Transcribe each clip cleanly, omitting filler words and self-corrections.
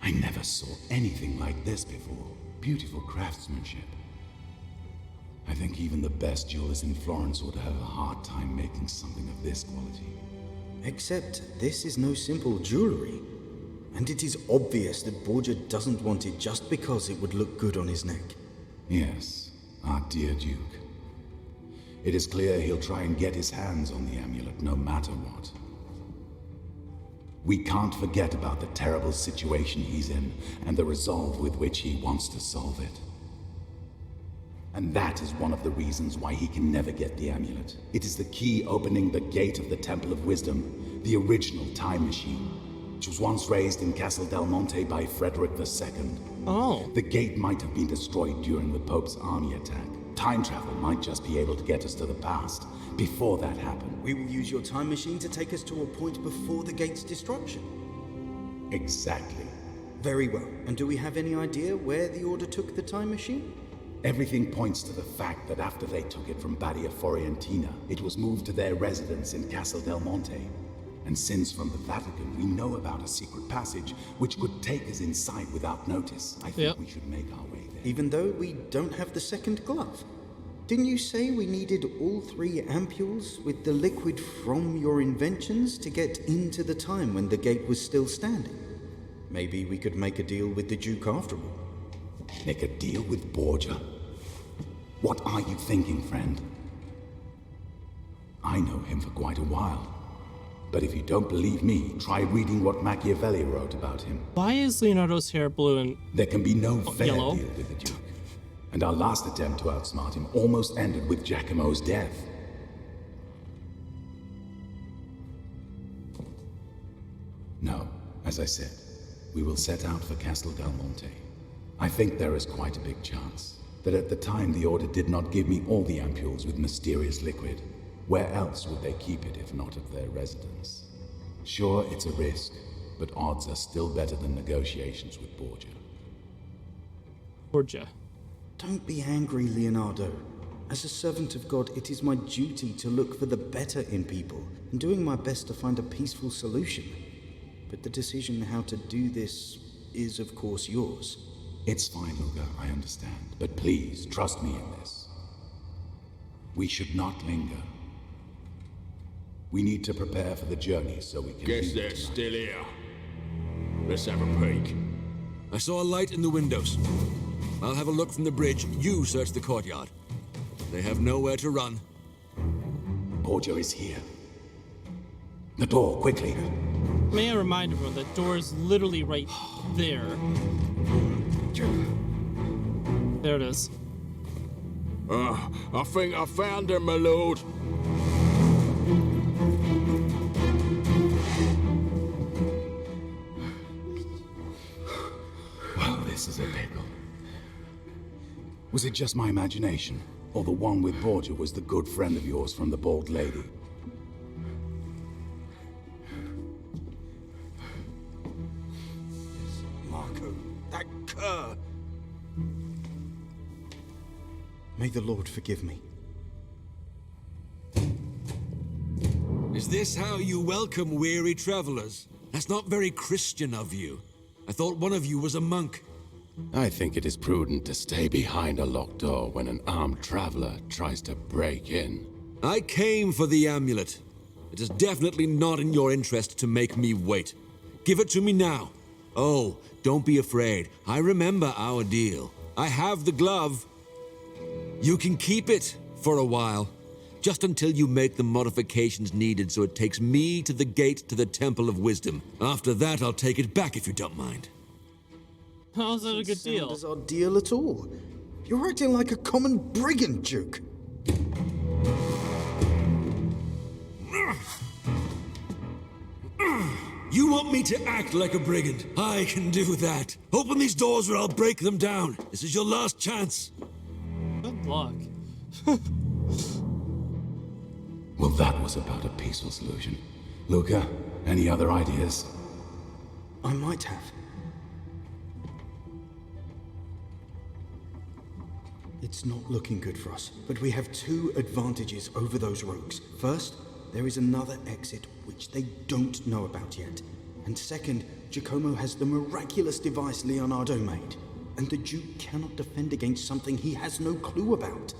I never saw anything like this before. Beautiful craftsmanship. I think even the best jewelers in Florence would have a hard time making something of this quality. Except this is no simple jewelry. And it is obvious that Borgia doesn't want it just because it would look good on his neck. Yes, our dear Duke. It is clear he'll try and get his hands on the amulet no matter what. We can't forget about the terrible situation he's in and the resolve with which he wants to solve it. And that is one of the reasons why he can never get the amulet. It is the key opening the gate of the Temple of Wisdom, the original time machine, which was once raised in Castle Del Monte by Frederick II. Oh. The gate might have been destroyed during the Pope's army attack. Time travel might just be able to get us to the past, before that happened. We will use your time machine to take us to a point before the gate's destruction. Exactly. Very well. And do we have any idea where the Order took the time machine? Everything points to the fact that after they took it from Badia Forientina, it was moved to their residence in Castle Del Monte. And since from the Vatican we know about a secret passage which could take us inside without notice, I think we should make our way there. Even though we don't have the second glove? Didn't you say we needed all 3 ampules with the liquid from your inventions to get into the time when the gate was still standing? Maybe we could make a deal with the Duke after all. Make a deal with Borgia? What are you thinking, friend? I know him for quite a while. But if you don't believe me, try reading what Machiavelli wrote about him. Why is Leonardo's hair blue and there can be no fair yellow? deal with the Duke. And our last attempt to outsmart him almost ended with Giacomo's death. No, as I said, we will set out for Castle Del Monte. I think there is quite a big chance that at the time the Order did not give me all the ampules with mysterious liquid. Where else would they keep it if not at their residence? Sure, it's a risk, but odds are still better than negotiations with Borgia. Borgia. Don't be angry, Leonardo. As a servant of God, it is my duty to look for the better in people and doing my best to find a peaceful solution. But the decision how to do this is, of course, yours. It's fine, Luca, I understand. But please, trust me in this. We should not linger. We need to prepare for the journey so we can... Guess they're still here. Let's have a peek. I saw a light in the windows. I'll have a look from the bridge. You search the courtyard. They have nowhere to run. Borgia is here. The door, quickly. May I remind everyone that door is literally right there. There it is. I think I found her, my lord. Well, this is a pickle. Was it just my imagination? Or the one with Borgia was the good friend of yours from the Bald Lady? Marco, that cur! May the Lord forgive me. Is this how you welcome weary travelers? That's not very Christian of you. I thought one of you was a monk. I think it is prudent to stay behind a locked door when an armed traveler tries to break in. I came for the amulet. It is definitely not in your interest to make me wait. Give it to me now. Oh, don't be afraid. I remember our deal. I have the glove. You can keep it for a while, just until you make the modifications needed so it takes me to the gate to the Temple of Wisdom. After that, I'll take it back if you don't mind. How's that a good deal? Does our deal at all? You're acting like a common brigand, Duke. You want me to act like a brigand? I can do that. Open these doors or I'll break them down. This is your last chance. Good luck. Well, that was about a peaceful solution. Luca, any other ideas? I might have. It's not looking good for us, but we have 2 advantages over those rogues. First, there is another exit which they don't know about yet. And second, Giacomo has the miraculous device Leonardo made. And the Duke cannot defend against something he has no clue about.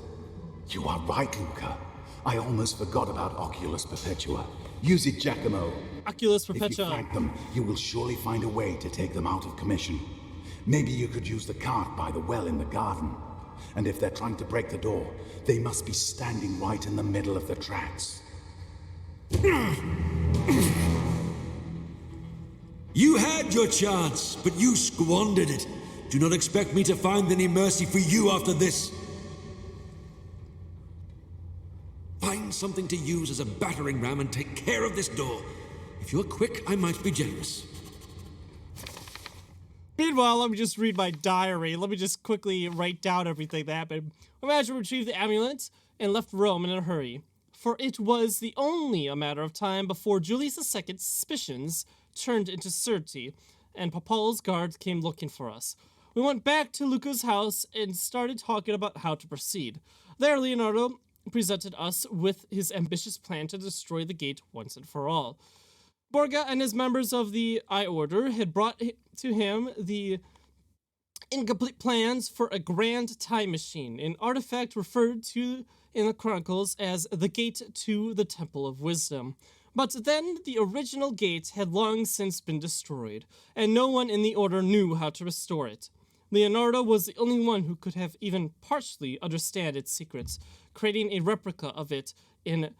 You are right, Luca. I almost forgot about Oculus Perpetua. Use it, Giacomo. Oculus If you Perpetua. fight them, you will surely find a way to take them out of commission. Maybe you could use the cart by the well in the garden. And if they're trying to break the door, they must be standing right in the middle of the tracks. You had your chance, but you squandered it. Do not expect me to find any mercy for you after this. Find something to use as a battering ram and take care of this door. If you're quick, I might be generous. Meanwhile, let me just read my diary. Let me just quickly write down everything that happened. Imagine retrieved the amulet and left Rome in a hurry, for it was only a matter of time before Julius II's suspicions turned into certainty, and Papal's guards came looking for us. We went back to Luca's house and started talking about how to proceed. There, Leonardo presented us with his ambitious plan to destroy the gate once and for all. Borga and his members of the Eye Order had brought to him the incomplete plans for a grand time machine, an artifact referred to in the chronicles as the gate to the Temple of Wisdom. But then the original gate had long since been destroyed, and no one in the Order knew how to restore it. Leonardo was the only one who could have even partially understand its secrets, creating a replica of it in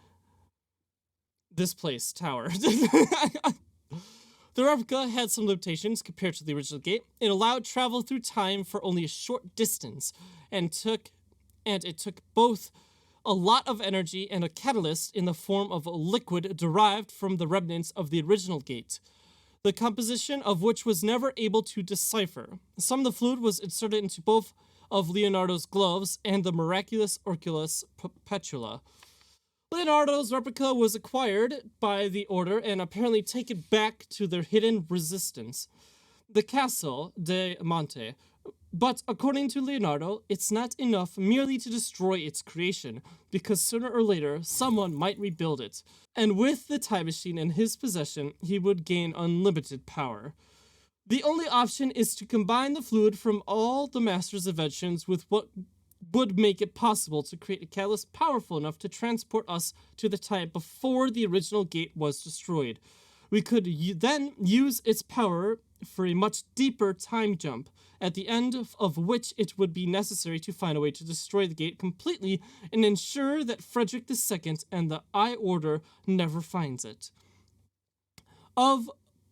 this place, tower. The replica had some limitations compared to the original gate. It allowed travel through time for only a short distance, and it took both a lot of energy and a catalyst in the form of a liquid derived from the remnants of the original gate, the composition of which was never able to decipher. Some of the fluid was inserted into both of Leonardo's gloves and the miraculous Oculus Perpetua. Leonardo's replica was acquired by the Order and apparently taken back to their hidden resistance, the Castle de Monte. But according to Leonardo, it's not enough merely to destroy its creation, because sooner or later someone might rebuild it, and with the time machine in his possession, he would gain unlimited power. The only option is to combine the fluid from all the Master's inventions with what would make it possible to create a catalyst powerful enough to transport us to the time before the original gate was destroyed. We could then use its power for a much deeper time jump, at the end of which it would be necessary to find a way to destroy the gate completely and ensure that Frederick II and the Eye Order never finds it.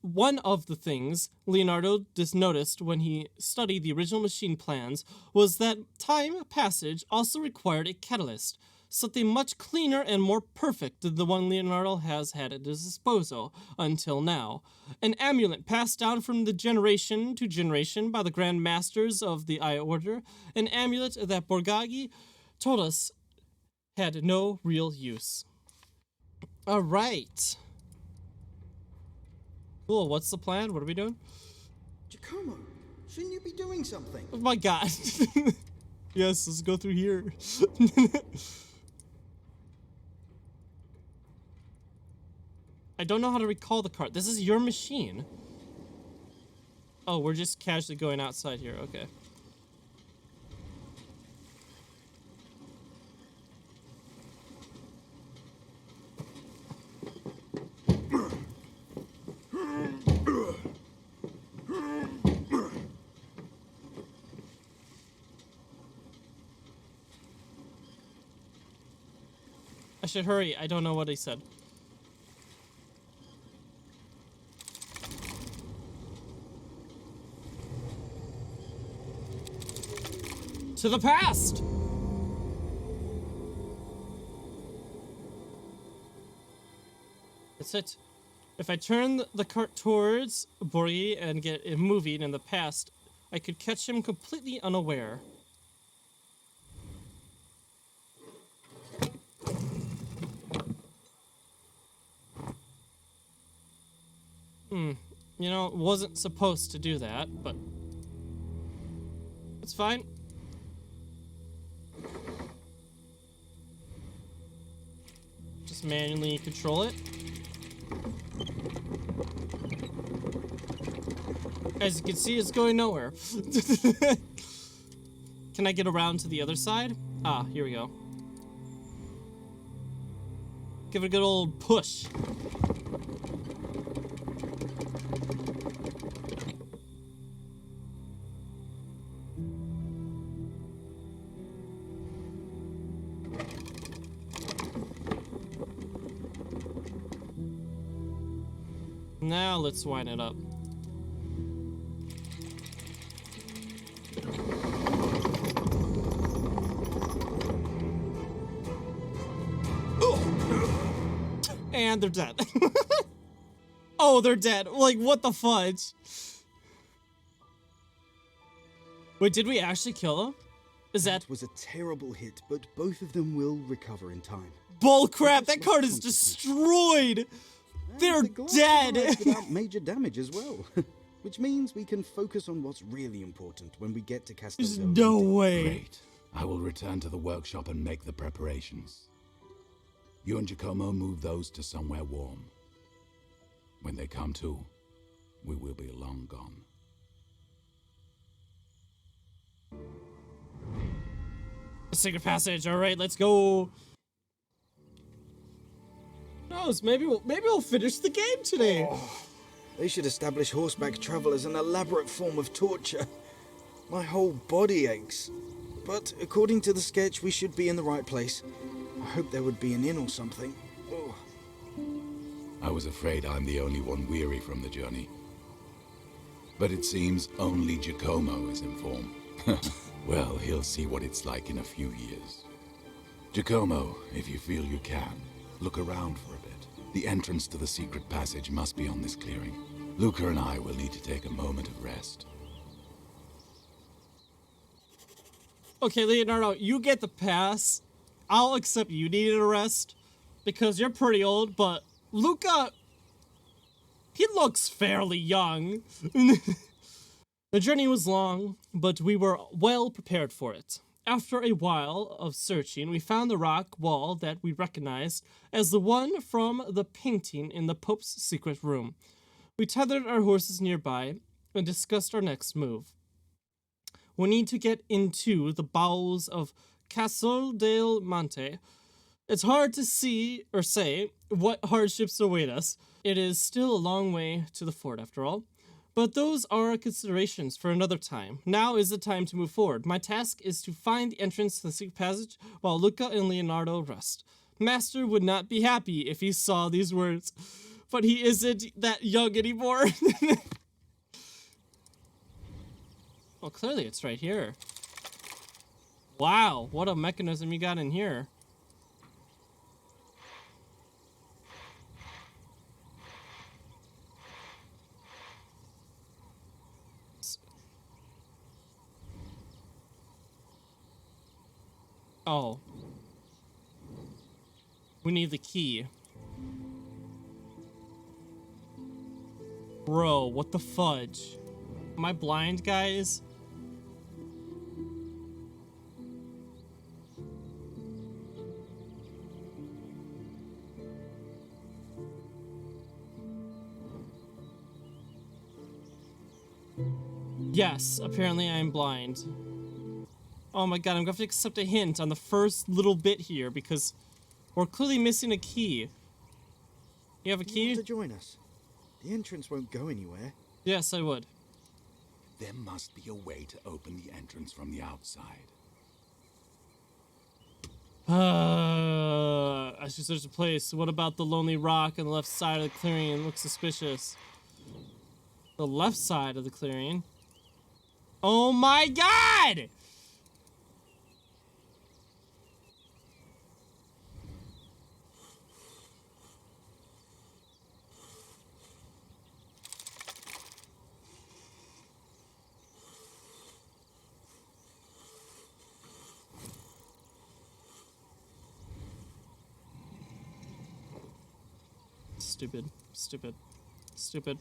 One of the things Leonardo noticed when he studied the original machine plans was that time passage also required a catalyst, something much cleaner and more perfect than the one Leonardo has had at his disposal until now. An amulet passed down from the generation to generation by the Grand Masters of the Eye Order, an amulet that Borgaghi told us had no real use. All right. Cool, what's the plan? What are we doing? Giacomo, shouldn't you be doing something? Oh my god. Yes, let's go through here. I don't know how to recall the cart. This is your machine. Oh, we're just casually going outside here. Okay. I should hurry. I don't know what he said. To the past! That's it. If I turn the cart towards Borghi and get it moving in the past, I could catch him completely unaware. You know, wasn't supposed to do that, but it's fine. Just manually control it. As you can see, it's going nowhere. Can I get around to the other side? Ah, here we go. Give it a good old push. Now let's wind it up. And they're dead. Oh, they're dead. Like, what the fudge? Wait, did we actually kill them? Is that was a terrible hit, but both of them will recover in time. bull crap? That card is destroyed. They're The glass dead. survived without major damage as well. Which means we can focus on what's really important when we get to Castel There's Del no Monte. way. Great. I will return to the workshop and make the preparations. You and Giacomo move those to somewhere warm. When they come to, we will be long gone. Secret passage. All right, let's go. Who knows? Maybe we'll finish the game today. They should establish horseback travel as an elaborate form of torture. My whole body aches. But according to the sketch, we should be in the right place. I hope there would be an inn or something. Oh. I was afraid I'm the only one weary from the journey. But it seems only Giacomo is informed. Well, he'll see what it's like in a few years. Giacomo, if you feel you can, look around for a bit. The entrance to the secret passage must be on this clearing. Luca and I will need to take a moment of rest. Okay, Leonardo, you get the pass. I'll accept you needed a rest because you're pretty old, but Luca, he looks fairly young. The journey was long, but we were well prepared for it. After a while of searching, we found the rock wall that we recognized as the one from the painting in the Pope's secret room. We tethered our horses nearby and discussed our next move. We need to get into the bowels of Castel del Monte. It's hard to see or say what hardships await us. It is still a long way to the fort, after all. But those are considerations for another time. Now is the time to move forward. My task is to find the entrance to the secret passage while Luca and Leonardo rest. Master would not be happy if he saw these words, but he isn't that young anymore. Well, clearly it's right here. Wow, what a mechanism you got in here. Oh. We need the key. Bro, what the fudge? Am I blind, guys? Yes, apparently I'm blind. Oh my god, I'm gonna have to accept a hint on the first little bit here because we're clearly missing a key. You have a You key? want to join us? The entrance won't go anywhere. Yes, I would. There must be a way to open the entrance from the outside. I should search a place. What about the lonely rock on the left side of the clearing? It looks suspicious. The left side of the clearing? Oh my god! Stupid, stupid, stupid.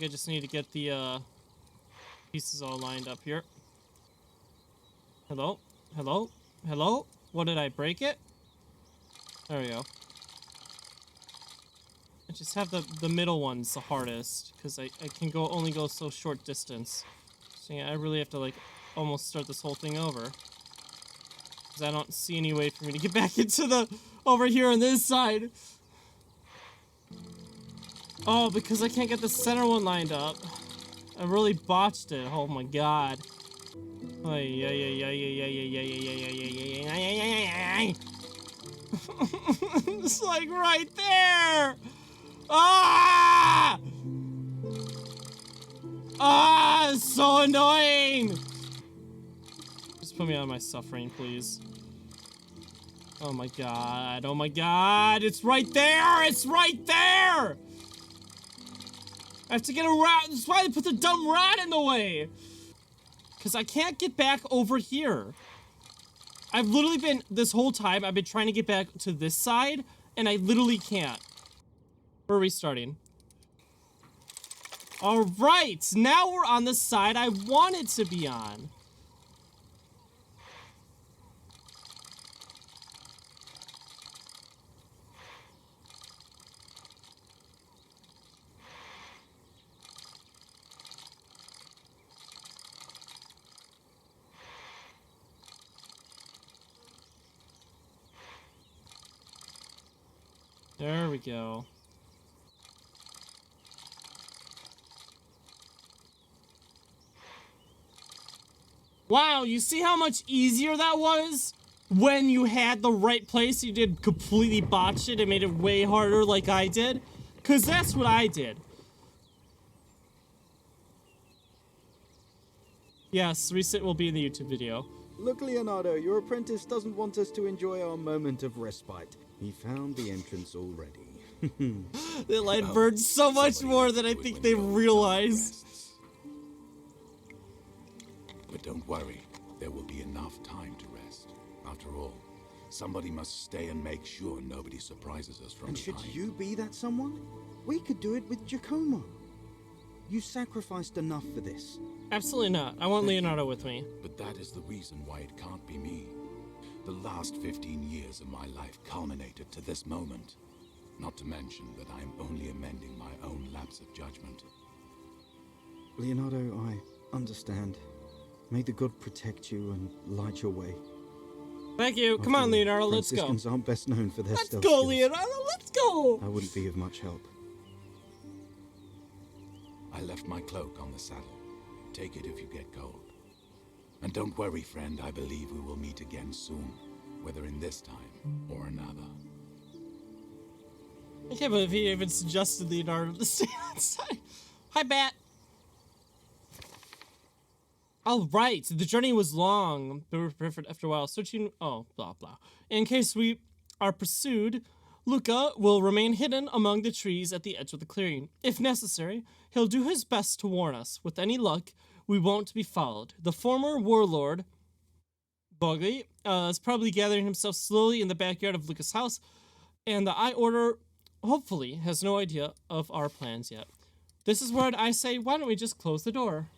think I just need to get the pieces all lined up here. Hello? Hello? Hello? What, did I break it? There we go. I just have the middle ones the hardest, because I can only go so short distance. So yeah, I really have to like almost start this whole thing over. Because I don't see any way for me to get back into the over here on this side. Oh, because I can't get the center one lined up. I really botched it. Oh my god. It's like right there. Ah! Ah, it's so annoying. Just put me out of my suffering, please. Oh my god. Oh my god. It's right there. It's right there. I have to get around. That's why they put the dumb rat in the way. Because I can't get back over here. I've literally been, this whole time, I've been trying to get back to this side, and I literally can't. We're restarting. Alright, now we're on the side I wanted to be on. There we go. Wow, you see how much easier that was? When you had the right place, you did completely botch it and made it way harder like I did. Cause that's what I did. Yes, reset will be in the YouTube video. Look, Leonardo, your apprentice doesn't want us to enjoy our moment of respite. He found the entrance already. The light burns so much more than I think they realize. But don't worry, there will be enough time to rest. After all, somebody must stay and make sure nobody surprises us from And should behind. you be that someone? We could do it with Giacomo. You sacrificed enough for this. Absolutely not. I want Leonardo with me. But that is the reason why it can't be me. The last 15 years of my life culminated to this moment. Not to mention that I am only amending my own lapse of judgment. Leonardo, I understand. May the god protect you and light your way. Thank you. Come on, Leonardo. Let's go. Franciscans aren't best known for their Let's stealth go, skills. Leonardo. Let's go. I wouldn't be of much help. I left my cloak on the saddle. Take it if you get cold. And don't worry, friend, I believe we will meet again soon, whether in this time or another. I can't believe he even suggested Leonardo to stay outside. Hi, Bat. All right, the journey was long, but we were prepared after a while. Searching, oh, blah, blah. In case we are pursued, Luca will remain hidden among the trees at the edge of the clearing. If necessary, he'll do his best to warn us. With any luck, we won't be followed. The former warlord, Bogey, is probably gathering himself slowly in the backyard of Luca's house, and the Eye Order, hopefully, has no idea of our plans yet. This is where I say, why don't we just close the door?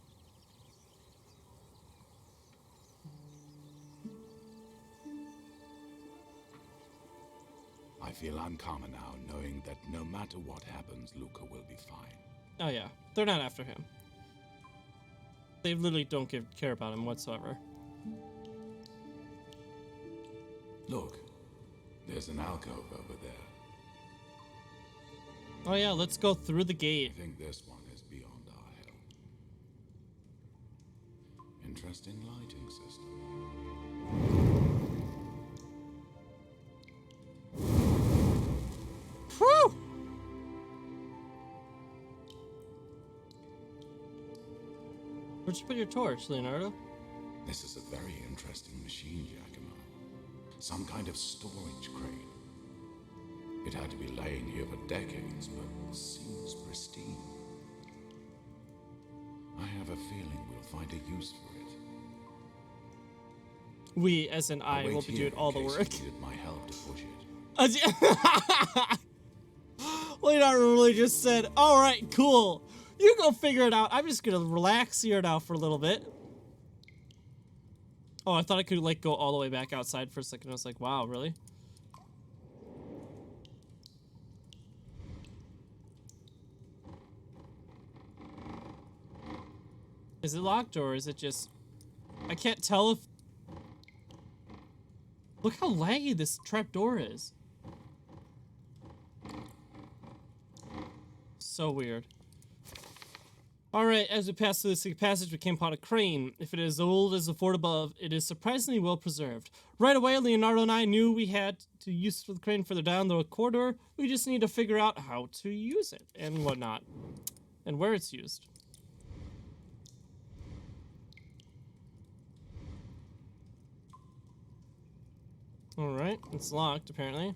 I feel I'm calmer now, knowing that no matter what happens, Luca will be fine. Oh yeah, they're not after him. They literally don't care about him whatsoever. Look, there's an alcove over there. Oh yeah, let's go through the I gate. think this one is beyond our help. Interesting lighting system. Whew! Where'd you put your torch, Leonardo? This is a very interesting machine, Giacomo. Some kind of storage crane. It had to be laying here for decades, but seems pristine. I have a feeling we'll find a use for it. We, as in I, Wait will be here doing all the in case work. you needed my help to push it. Leonardo really just said, alright, cool. You go figure it out. I'm just gonna relax here now for a little bit. Oh, I thought I could, like, go all the way back outside for a second. I was like, wow, really? Is it locked, or is it just... I can't tell if... Look how laggy this trapdoor is. So weird. Alright, as we pass through this passage, we came upon a crane. If it is old as the fort above, it is surprisingly well preserved. Right away, Leonardo and I knew we had to use the crane further down the corridor. We just need to figure out how to use it and whatnot. And where it's used. Alright, it's locked, apparently.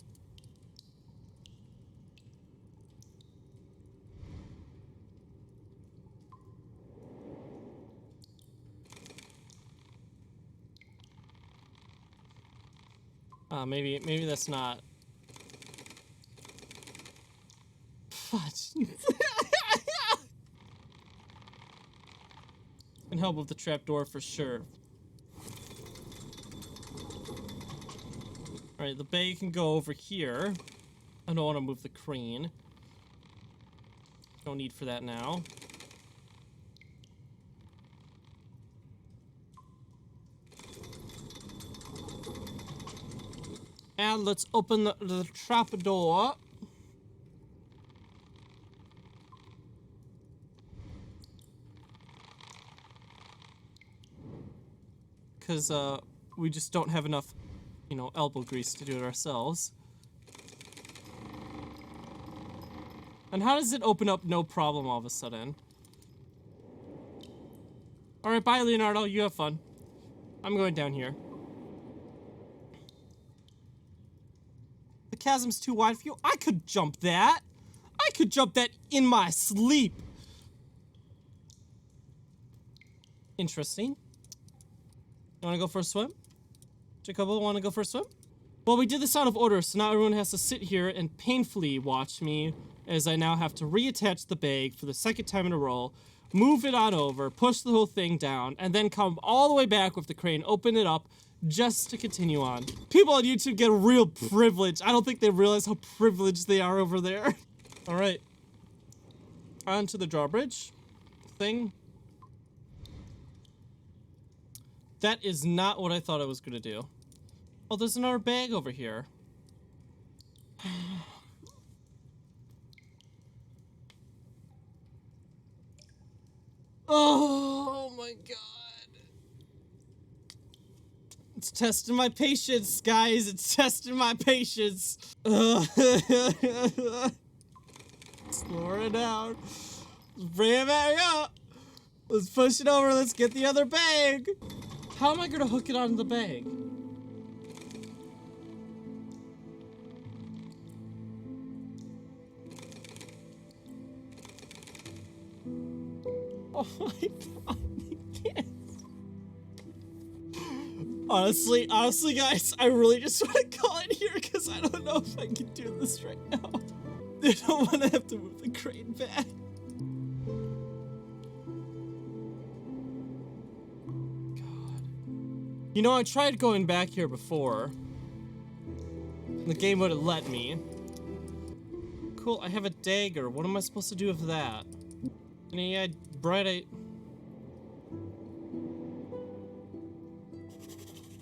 Maybe that's not... What? Can help with the trapdoor for sure. Alright, the bay can go over here. I don't want to move the crane. No need for that now. And let's open the trap door. Because, we just don't have enough, you know, elbow grease to do it ourselves. And how does it open up no problem all of a sudden? Alright, bye, Leonardo. You have fun. I'm going down here. The chasm's too wide for you. I could jump that. I could jump that in my sleep. Interesting. You wanna go for a swim? Jacobo, wanna go for a swim? Well, we did this out of order, so now everyone has to sit here and painfully watch me as I now have to reattach the bag for the second time in a row, move it on over, push the whole thing down, and then come all the way back with the crane, open it up, just to continue on. People on YouTube get real privilege. I don't think they realize how privileged they are over there. Alright. On to the drawbridge thing. That is not what I thought I was gonna do. Oh, there's another bag over here. Oh my god. It's testing my patience, guys. It's testing my patience. Slow it down. Let's bring it back up. Let's push it over. Let's get the other bag. How am I going to hook it onto the bag? Oh my god, I can't. Honestly, guys, I really just want to call it here because I don't know if I can do this right now. I don't want to have to move the crane back. God. You know, I tried going back here before. The game wouldn't let me. Cool, I have a dagger. What am I supposed to do with that? Any bright idea?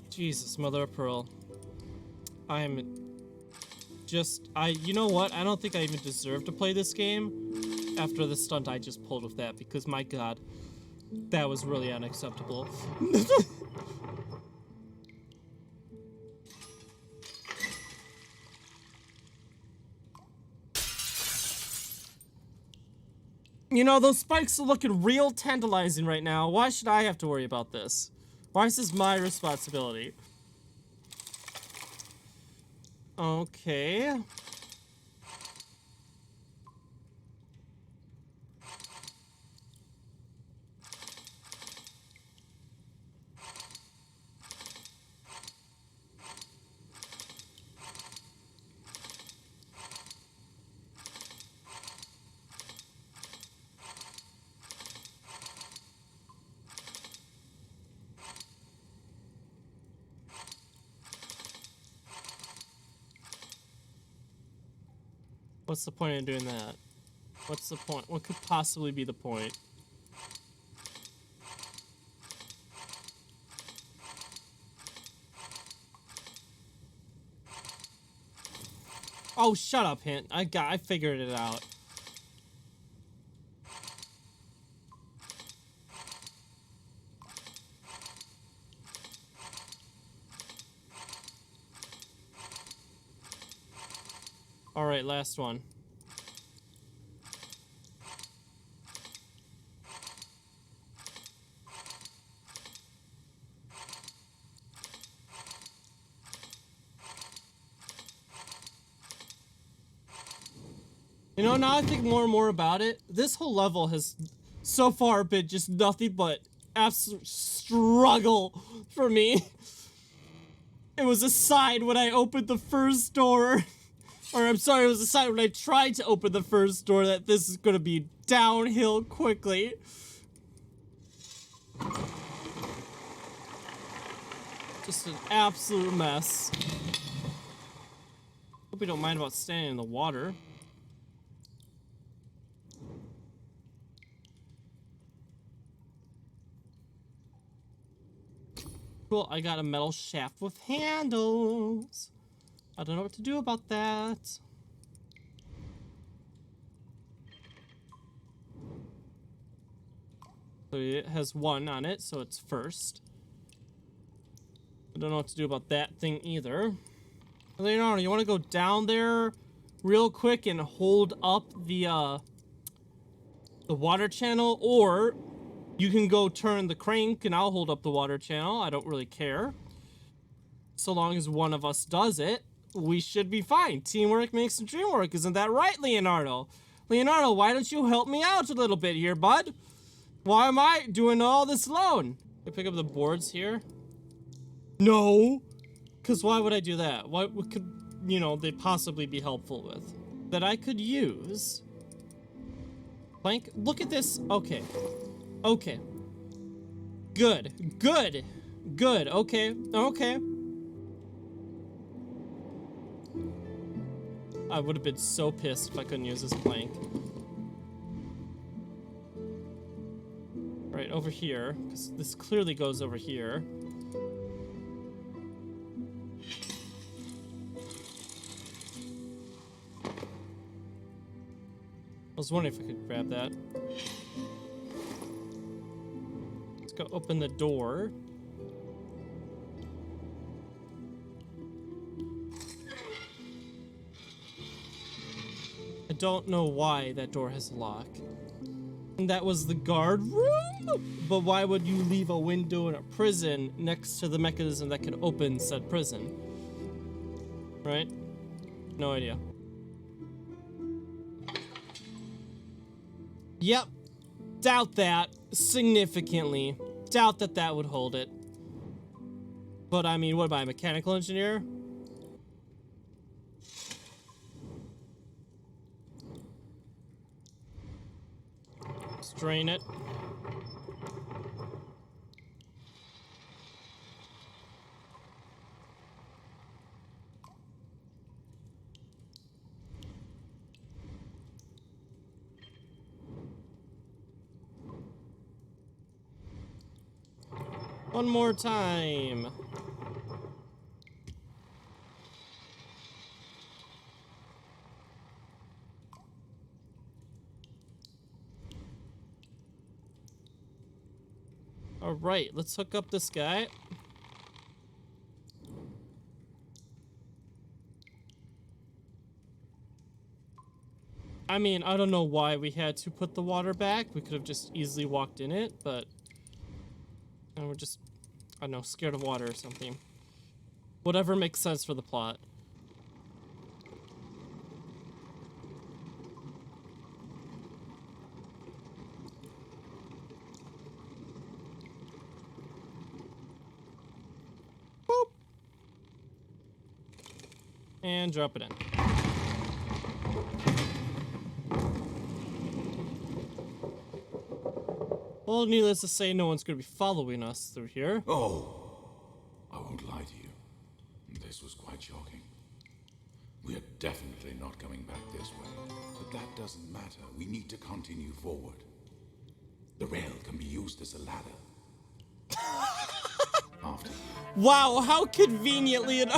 Jesus, mother of pearl. You know what? I don't think I even deserve to play this game after the stunt I just pulled with that, because my god, that was really unacceptable. You know, those spikes are looking real tantalizing right now. Why should I have to worry about this? Why is this my responsibility? Okay. what's the point in doing that? What's the point? What could possibly be the point? Oh, shut up, Hint. I figured it out. All right, last one. You know, now I think more and more about it, this whole level has so far been just nothing but absolute struggle for me. It was a sign when I opened the first door, or I'm sorry, it was a sign when I tried to open the first door that this is gonna be downhill quickly. Just an absolute mess. Hope you don't mind about standing in the water. Cool, I got a metal shaft with handles. I don't know what to do about that. So it has 1 on it, so it's first. I don't know what to do about that thing either. Leonardo, you want to go down there real quick and hold up the water channel, or you can go turn the crank and I'll hold up the water channel. I don't really care. So long as one of us does it, we should be fine. Teamwork makes the dream work. Isn't that right, Leonardo? Leonardo, why don't you help me out a little bit here, bud? Why am I doing all this alone? Can I pick up the boards here? No. Because why would I do that? What could, you know, they possibly be helpful with? That I could use. Plank? Look at this. Okay. Okay. Good. Good. Good. Okay. Okay. I would have been so pissed if I couldn't use this plank. Right, over here. Because this clearly goes over here. I was wondering if I could grab that. Let's go open the door. I don't know why that door has a lock. And that was the guard room? But why would you leave a window in a prison next to the mechanism that could open said prison? Right? No idea. Yep. Doubt that. Significantly. Doubt that that would hold it. But I mean, what am I, a mechanical engineer? Let's drain it. One more time. All right, let's hook up this guy. I mean, I don't know why we had to put the water back. We could have just easily walked in it, but and we're just, I don't know, scared of water or something. Whatever makes sense for the plot. Boop. And drop it in. Well, needless to say, no one's going to be following us through here. Oh, I won't lie to you. This was quite shocking. We are definitely not coming back this way. that doesn't matter. We need to continue forward. The rail can be used as a ladder. After you. Wow, how conveniently an